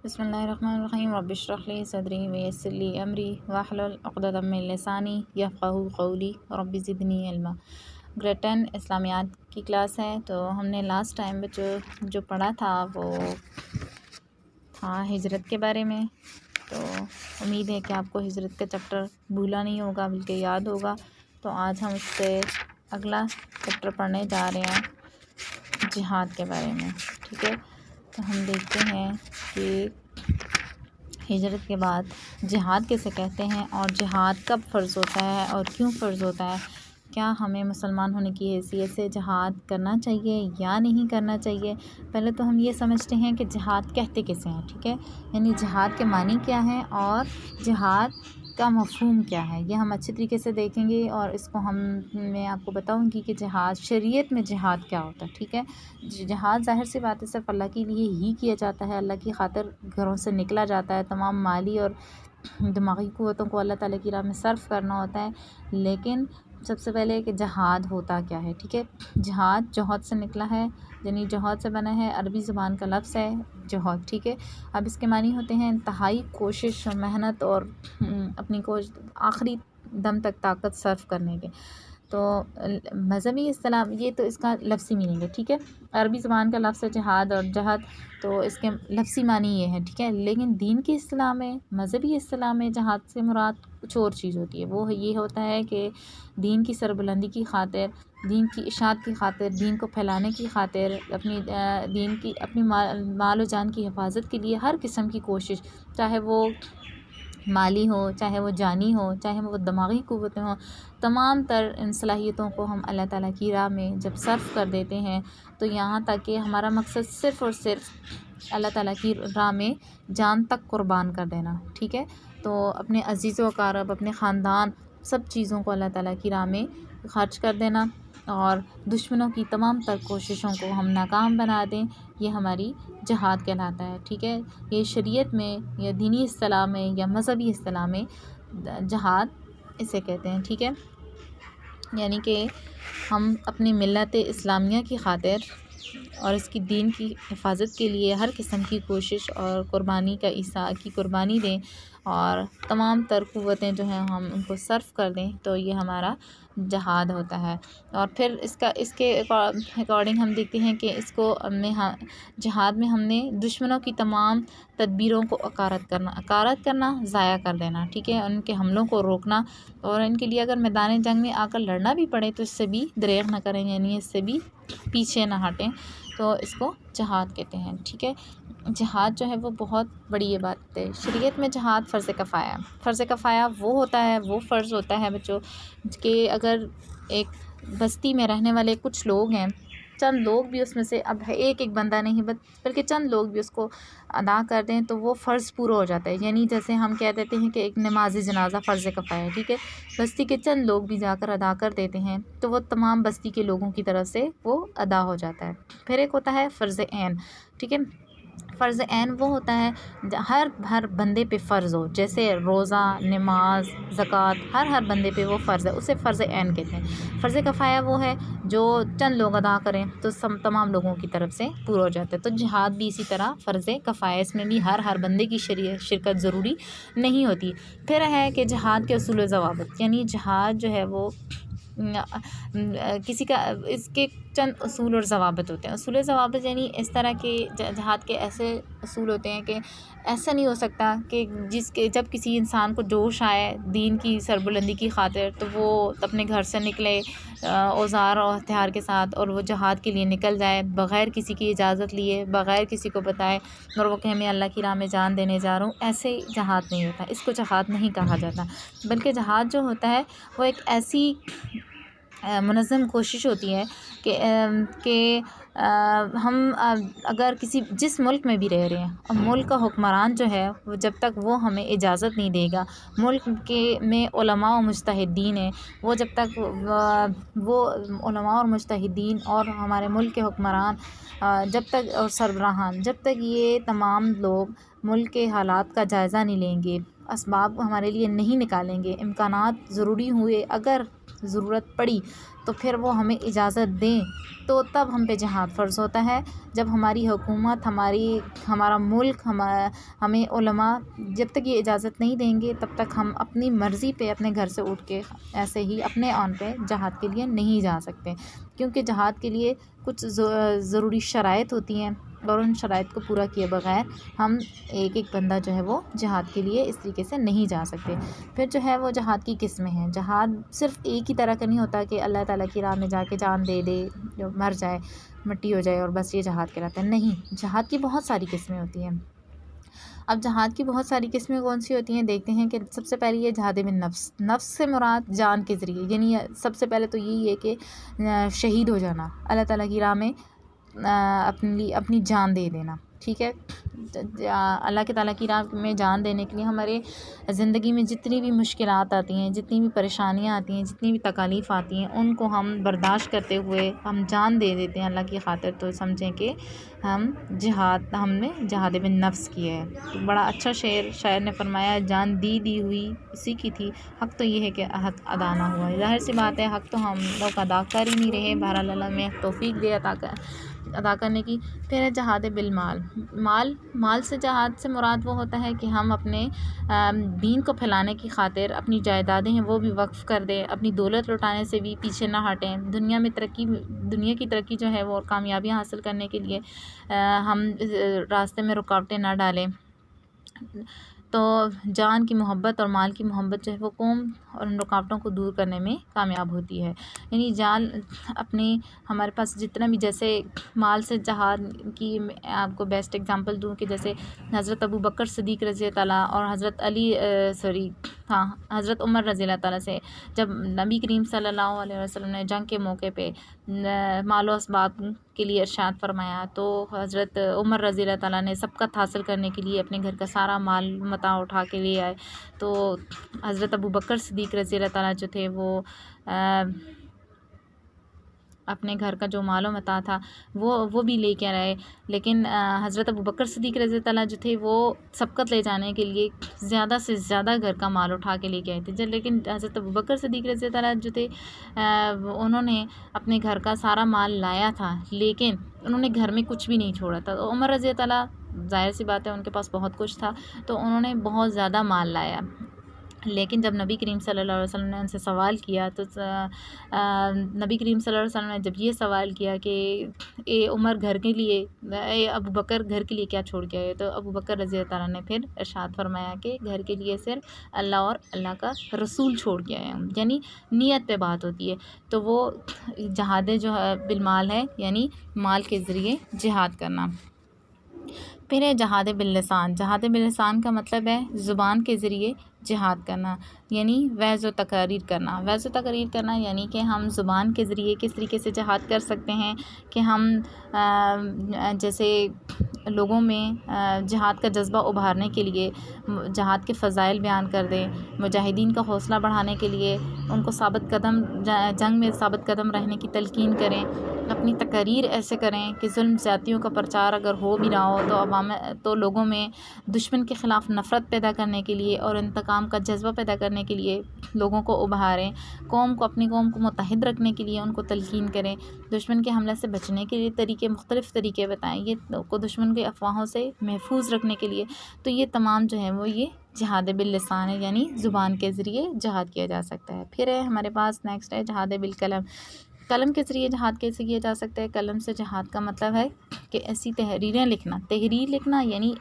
बिस्मिल्लाहिर्रहमानिर्रहीम रब्बिश्रह ली सदरी वयस्सिर ली अमरी वाहलुल उक़दतम मिन लिसानी यफ़क़हू क़ौली रब्बि ज़िदनी इल्मा। ग्रेड 10 इस्लामियात की क्लास है। तो हमने लास्ट टाइम जो पढ़ा था वो था हिजरत के बारे में। तो उम्मीद है कि आपको हिजरत का चैप्टर भूला नहीं होगा बल्कि याद होगा। तो आज हम उससे अगला चैप्टर पढ़ने जा रहे हैं जिहाद के बारे में। ठीक है, तो हम देखते हैं कि हिजरत के बाद जिहाद किसे कहते हैं और जिहाद कब फ़र्ज़ होता है और क्यों फ़र्ज़ होता है। क्या हमें मुसलमान होने की हैसियत से जिहाद करना चाहिए या नहीं करना चाहिए। पहले तो हम ये समझते हैं कि जिहाद कहते किसे हैं। ठीक है, यानी जिहाद के मानी क्या हैं और जिहाद का मफ़हूम क्या है, ये हम अच्छे तरीके से देखेंगे। और इसको मैं आपको बताऊंगी कि जिहाद शरीयत में जिहाद क्या होता है। ठीक है, जिहाद ज़ाहिर सी बात है सिर्फ अल्लाह के लिए ही किया जाता है। अल्लाह की खातिर घरों से निकला जाता है, तमाम माली और दिमागी क़ुव्वतों को अल्लाह ताला की राह में सर्फ करना होता है। लेकिन सबसे पहले कि जिहाद होता क्या है। ठीक है, जिहाद जोहद से निकला है, यानी जोहद से बना है, अरबी ज़ुबान का लफ्ज़ है जोहद। ठीक है, अब इसके मानी होते हैं इंतहाई कोशिश, मेहनत और अपनी आखिरी दम तक ताकत सर्फ करने के। तो मज़हबी इस्लाम ये तो इसका लफ्ज़ी मीनिंग है। ठीक है, अरबी ज़ुबान का लफ्ज़ है जिहाद और जहद, तो इसके लफ्ज़ी मानी ये है। ठीक है, लेकिन दीन की इस्लाम में, मज़हबी इस्लाम में जिहाद से मुराद कुछ और चीज़ होती है। वो ये होता है कि दीन की सरबुलंदी की खातिर, दीन की इशाअत की खातिर, दीन को फैलाने की खातिर, अपनी माल व जान की हिफाजत के लिए हर किस्म की कोशिश, चाहे वो माली हो, चाहे वो जानी हो, चाहे वो दिमागी क़ुव्वतें हों, तमाम तर इन सलाहियतों को हम अल्लाह ताला की राह में जब सर्फ़ कर देते हैं तो यहाँ तक कि हमारा मकसद सिर्फ़ और सिर्फ अल्लाह ताला की राह में जान तक कुर्बान कर देना। ठीक है, तो अपने अज़ीज़ व अक़ारब, अपने ख़ानदान, सब चीज़ों को अल्लाह ताला की राह में ख़र्च कर देना और दुश्मनों की तमाम तर कोशिशों को हम नाकाम बना दें, ये हमारी जिहाद कहलाता है। ठीक है, ये शरीयत में या दीनी इस्तिलाह में या मज़हबी इस्तिलाह में जिहाद इसे कहते हैं। ठीक है, यानी कि हम अपनी मिल्लत इस्लामिया की खातिर और इसकी दीन की हिफाजत के लिए हर किस्म की कोशिश और कुर्बानी का ईसा की कुर्बानी दें और तमाम तर क़ुव्वतें जो हैं हम उनको सर्फ़ कर दें, तो ये हमारा जिहाद होता है। और फिर इसके अकॉर्डिंग हम देखते हैं कि जिहाद में हमने दुश्मनों की तमाम तदबीरों को अकारत करना, ज़ाया कर देना। ठीक है, उनके हमलों को रोकना और इनके लिए अगर मैदान जंग में आकर लड़ना भी पड़े तो इससे भी दरेग ना करें, यानी इससे भी पीछे ना हटें, तो इसको जिहाद कहते हैं। ठीक है, जिहाद जो है वो बहुत बड़ी ये बात है। शरीयत में जिहाद फ़र्ज़ कफ़ाया वो होता है, वो फ़र्ज़ होता है बच्चों कि अगर एक बस्ती में रहने वाले कुछ लोग हैं, चंद लोग भी उसमें से, अब एक बंदा नहीं बल्कि चंद लोग भी उसको अदा कर दें तो वो फ़र्ज़ पूरा हो जाता है। यानी जैसे हम कह देते हैं कि एक नमाज़ जनाज़ा फ़र्ज़ कफ़ाया है। ठीक है, बस्ती के चंद लोग भी जाकर अदा कर देते हैं तो वो तमाम बस्ती के लोगों की तरफ से वो अदा हो जाता है। फिर एक होता है फ़र्ज़ ऐन। ठीक है, फ़र्ज़ ऐन वो होता है हर बंदे पे फ़र्ज़ हो, जैसे रोज़ा, नमाज, ज़कात, हर बंदे पे वो फ़र्ज़ है, उसे फ़र्ज़ ऐन कहते हैं। फ़र्ज़ कफ़ाया वो है जो चंद लोग अदा करें तो तमाम लोगों की तरफ से पूरा हो जाता है। तो जिहाद भी इसी तरह फ़र्ज़ कफ़ाया, इसमें भी हर बंदे की शिरकत ज़रूरी नहीं होती। फिर है कि जिहाद के उसूल व ज़वाबित, यानी जिहाद जो है वो किसी का, इसके चंद उसूल और ज़वाबित होते हैं। उसूल ज़वाबित यानी इस तरह के जिहाद के ऐसे उसूल होते हैं कि ऐसा नहीं हो सकता कि जब किसी इंसान को जोश आए दीन की सरबुलंदी की खातिर तो वो अपने घर से निकले औज़ार और हथियार के साथ और वो जिहाद के लिए निकल जाए बग़ैर किसी की इजाज़त लिए, बग़ैर किसी को बताए, और वो कहे मैं अल्लाह की राह में जान देने जा रहा हूँ। ऐसे जिहाद नहीं होता, इसको जिहाद नहीं कहा जाता। बल्कि जिहाद जो होता है वो एक ऐसी मुनज़्ज़म कोशिश होती है कि हम अगर जिस मुल्क में भी रह रहे हैं और मुल्क का हुक्मरान जो है वो जब तक वो हमें इजाज़त नहीं देगा, मुल्क में उलमा और मुज्तहिदीन हैं, वो जब तक वो उलमा और मुज्तहिदीन और हमारे मुल्क के हुक्मरान जब तक और सरबराहान जब तक ये तमाम लोग मुल्क के हालात का जायज़ा नहीं लेंगे, असबाब हमारे लिए नहीं निकालेंगे, इम्कानात ज़रूरी हुए, अगर ज़रूरत पड़ी तो फिर वो हमें इजाज़त दें, तो तब हम पे जिहाद फ़र्ज़ होता है। जब हमारी हुकूमत, हमारा मुल्क, हमें उलमा जब तक ये इजाज़त नहीं देंगे, तब तक हम अपनी मर्ज़ी पे अपने घर से उठ के ऐसे ही अपने ऑन पे जिहाद के लिए नहीं जा सकते, क्योंकि जिहाद के लिए कुछ ज़रूरी शराइत होती हैं, और उन शराइत को पूरा किए बगैर हम एक एक बंदा जो है वो जिहाद के लिए इस तरीके से नहीं जा सकते। फिर जो है वो जिहाद की किस्में हैं। जिहाद सिर्फ़ एक ही तरह का नहीं होता कि अल्लाह ताला की राह में जाके जान दे दे, जो मर जाए, मिट्टी हो जाए और बस ये जिहाद कहलाता है। नहीं, जिहाद की बहुत सारी किस्में होती हैं। अब जिहाद की बहुत सारी किस्में कौन सी होती हैं, देखते हैं कि सबसे पहले ये जिहाद बिन नफ्स। नफ्स से मुराद जान के ज़रिए, यानी सबसे पहले तो यही है कि शहीद हो जाना, अल्लाह ताला की राह में अपनी जान दे देना। ठीक है, अल्लाह के ताला की राह में जान देने के लिए हमारे ज़िंदगी में जितनी भी मुश्किलात आती हैं, जितनी भी परेशानियाँ आती हैं, जितनी भी तकालीफ़ आती हैं, उनको हम बर्दाश्त करते हुए हम जान दे देते हैं अल्लाह की खातिर, तो समझें कि हमने जिहाद बिन नफ्स किया है। तो बड़ा अच्छा शेर शायर ने फरमाया, जान दी हुई इसी की थी, हक़ तो ये है कि हक़ अदा ना हुआ। ज़ाहिर सी बात है, हक़ तो हम लोग अदा कर ही नहीं रहे। बहरहाल अल्लाह में तौफ़ीक दे अदा करने की। फिर है जिहाद बिल माल से जिहाद से मुराद वो होता है कि हम अपने दीन को फैलाने की खातिर अपनी जायदादें हैं वो भी वक्फ़ कर दें, अपनी दौलत लुटाने से भी पीछे ना हटें। दुनिया की तरक्की जो है वो और कामयाबियाँ हासिल करने के लिए हम रास्ते में रुकावटें ना डालें। तो जान की मोहब्बत और माल की मोहब्बत जो है वो कौम और उन रुकावटों को दूर करने में कामयाब होती है। यानी हमारे पास जितना भी, जैसे माल से जिहाद की मैं आपको बेस्ट एग्जांपल दूँ कि जैसे हज़रत अबू बकर सिद्दीक़ रज़ी अल्लाह ताला और हज़रत उमर रज़ी अल्लाह ताला से जब नबी करीम सल्लल्लाहु अलैहि वसल्लम ने जंग के मौके पे मालो असबाब के लिए इरशाद फरमाया, तो हज़रत उमर रज़ी अल्लाह ताला ने सबकत हासिल करने के लिए अपने घर का सारा माल मता उठा के ले आए। तो हज़रत अबू बकर सिद्दीक़ रज़ी अल्लाह ताला जो थे वो अपने घर का जो मालो मता था वो भी ले कर आए, लेकिन हज़रत अबू बकर सिद्दीक़ रज़ी ताला जो थे वो सबकत ले जाने के लिए ज़्यादा से ज़्यादा घर का माल उठा के लेके आए थे। लेकिन हज़रत अबू बकर सिद्दीक़ रज़ी ताला जो थे उन्होंने अपने घर का सारा माल लाया था, लेकिन उन्होंने घर में कुछ भी नहीं छोड़ा था। तो उमर रज़ी ताला, ज़ाहिर सी बात है उनके पास बहुत कुछ था, तो उन्होंने बहुत ज़्यादा माल लाया। लेकिन जब नबी करीम सल्लल्लाहु अलैहि वसल्लम ने उनसे सवाल किया, तो नबी करीम सल्लल्लाहु अलैहि वसल्लम ने जब ये सवाल किया कि ए उमर घर के लिए, ए अबू बकर घर के लिए क्या छोड़ के आए, तो अबू बकर रज़ी अल्लाह ताला ने फिर इरशाद फरमाया कि घर के लिए सिर्फ अल्लाह और अल्लाह का रसूल छोड़ के आए हम। यानी नीयत पे बात होती है। तो वो जिहाद जो है बिलमाल है, यानी माल के ज़रिए जिहाद करना। फिर है जिहाद बिल्लिसान। जिहाद बिल्लिसान का मतलब है ज़ुबान के ज़रिए जिहाद करना, यानी वज़् व तक़रीर करना। वज़् व तक़रीर करना यानी कि हम ज़ुबान के ज़रिए किस तरीके से जिहाद कर सकते हैं कि हम जैसे लोगों में जिहाद का जज्बा उभारने के लिए जिहाद के फ़ज़ाइल बयान कर दें, मुजाहिदीन का हौसला बढ़ाने के लिए उनको जंग में साबित कदम रहने की तलकीन करें। अपनी तक़रीर ऐसे करें कि ज़ुल्म ज़्यादतियों का प्रचार अगर हो भी रहा हो तो लोगों में दुश्मन के ख़िलाफ़ नफ़रत पैदा करने के लिए और इंतकाम का जज्बा पैदा करने के लिए लोगों को उभारें। अपनी कौम को मुत्तहिद रखने के लिए उनको तलकीन करें। दुश्मन के हमले से बचने के लिए मुख्तलिफ़ तरीके बताएँ, ये को दुश्मन के अफवाहों से महफूज रखने के लिए। तो ये तमाम जो है वो ये जिहाद बिल्लिसान है, यानी ज़ुबान के ज़रिए जिहाद किया जा सकता है। फिर है हमारे पास नेक्स्ट है जिहाद बिलकलम। कलम के ज़रिए जिहाद कैसे किया जा सकता है? कलम से जिहाद का मतलब है कि ऐसी तहरीर लिखना, यानी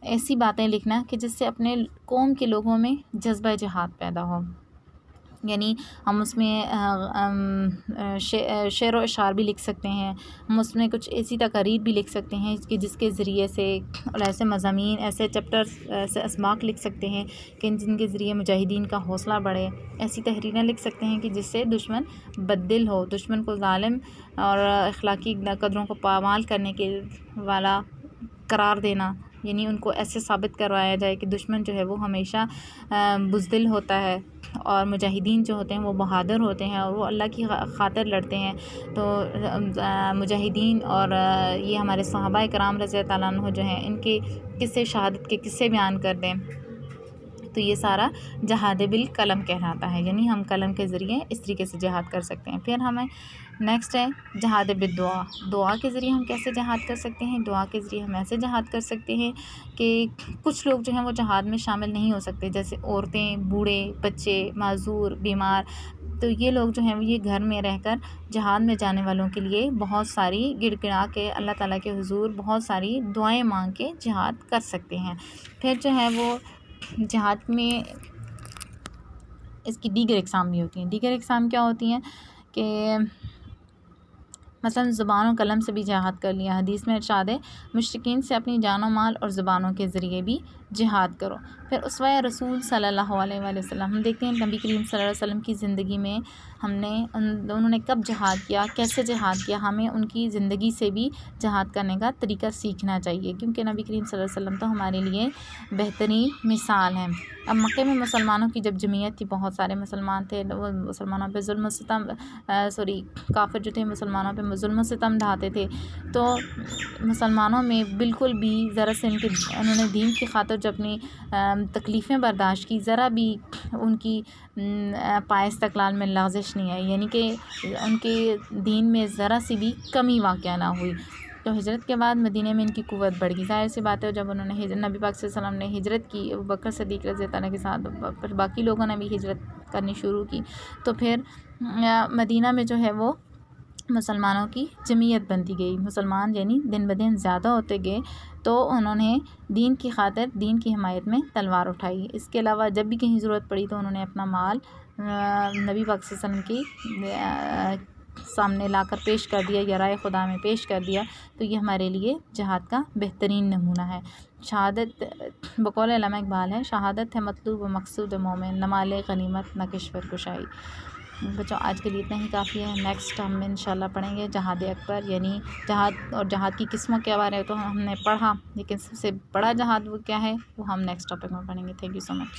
ऐसी बातें लिखना कि जिससे अपने कौम के लोगों में जज्बा जिहाद पैदा हो। यानी हम उसमें शेर व अशार भी लिख सकते हैं, हम उसमें कुछ ऐसी तकारीर भी लिख सकते हैं कि जिसके ज़रिए से, और ऐसे मज़ामीन, ऐसे चैप्टर्स, ऐसे अस्माक लिख सकते हैं कि जिनके ज़रिए मुजाहिदीन का हौसला बढ़े। ऐसी तहरीरें लिख सकते हैं कि जिससे दुश्मन बद्दिल हो, दुश्मन को ज़ालिम और अखलाकी कदरों को पामाल करने के वाला करार देना, यानी उनको ऐसे साबित करवाया जाए कि दुश्मन जो है वो हमेशा बुज़दिल होता है और मुजाहिदीन जो होते हैं वो बहादुर होते हैं और वो अल्लाह की खातिर लड़ते हैं। तो मुजाहिदीन और ये हमारे सहाबा कराम रज़ी ताला अन्हु जो हैं इनके किस्से शहादत के किस्से बयान कर दें, तो ये सारा जहाद बिल कलम कहलाता है, यानी हम कलम के ज़रिए इस तरीके से जहाद कर सकते हैं। फिर हमें नेक्स्ट है जहाद बिल दुआ। दुआ के ज़रिए हम कैसे जहाद कर सकते हैं? दुआ के ज़रिए हम ऐसे जहाद कर सकते हैं कि कुछ लोग जो हैं वो जहाद में शामिल नहीं हो सकते, जैसे औरतें, बूढ़े, बच्चे, माजूर, बीमार। तो ये लोग जो हैं ये घर में रहकर जहाद में जाने वालों के लिए बहुत सारी गिड़गिड़ा के अल्लाह ताला के हुजूर बहुत सारी दुआएं मांग के जहाद कर सकते हैं। फिर जो है वो जहाद में इसकी दीगर इक़साम भी होती हैं। दीगर इक़साम क्या होती हैं कि मसलन ज़ुबान और कलम से भी जिहाद कर लिया। हदीस में इरशाद है मुश्रिकीन से अपनी जानो माल और ज़ुबानों के ज़रिए भी जिहाद करो। फिर उसवा रसूल सल्लल्लाहु अलैहि वसल्लम, हम देखते हैं नबी करीम सल्लल्लाहु अलैहि वसल्लम की ज़िंदगी में उन्होंने कब जिहाद किया, कैसे जिहाद किया। हमें उनकी ज़िंदगी से भी जिहाद करने का तरीका सीखना चाहिए, क्योंकि नबी करीम सल्लल्लाहु अलैहि वसल्लम तो हमारे लिए बेहतरीन मिसाल हैं। अब मक्के में मुसलमानों की जब जमीयत थी, बहुत सारे मुसलमान थे, वो मुसलमानों पे जुल्म सितम काफिर जो थे मुसलमानों पे जुल्म सितम ढाते थे। तो मुसलमानों में बिल्कुल भी ज़रा से उन्होंने दीन की खातिर जो अपनी तकलीफ़ें बर्दाश्त की, ज़रा भी उनकी पाए इस्तक़लाल में लग़ज़िश नहीं आई, यानी कि उनके दीन में ज़रा सी भी कमी वाक़या ना हुई। तो हिजरत के बाद मदीने में इनकी क़ुव्वत बढ़ गई। ज़ाहिर सी बात है, जब उन्होंने नबी पाक सल्लल्लाहु अलैहि वसल्लम ने हिजरत की, अबू बकर सिद्दीक़ रज़ी अल्लाह के साथ, फिर बाकी लोगों ने भी हिजरत करनी शुरू की, तो फिर मदीना में जो है वो मुसलमानों की जमीयत बनती गई। मुसलमान यानी दिन ब दिन ज़्यादा होते गए, तो उन्होंने दीन की खातिर दीन की हिमायत में तलवार उठाई। इसके अलावा जब भी कहीं ज़रूरत पड़ी तो उन्होंने अपना माल नबी पाक सल्लल्लाहु अलैहि वसल्लम की सामने लाकर पेश कर दिया या राय खुदा में पेश कर दिया। तो ये हमारे लिए जहाद का बेहतरीन नमूना है। शहादत बकौल अल्लामा इक़बाल है, शहादत है मतलूब व मकसूद मोमिन, न माल गनीमत न किश्वर कुशाई। बच्चों आज के लिए इतना ही काफ़ी है। नेक्स्ट हम इंशाल्लाह पढ़ेंगे जहाद अकबर, यानी जहाद और जहाद की किस्मों के बारे में तो हमने पढ़ा, लेकिन सबसे बड़ा जहाद वो क्या है वो हम नेक्स्ट टॉपिक में पढ़ेंगे। Thank you so much.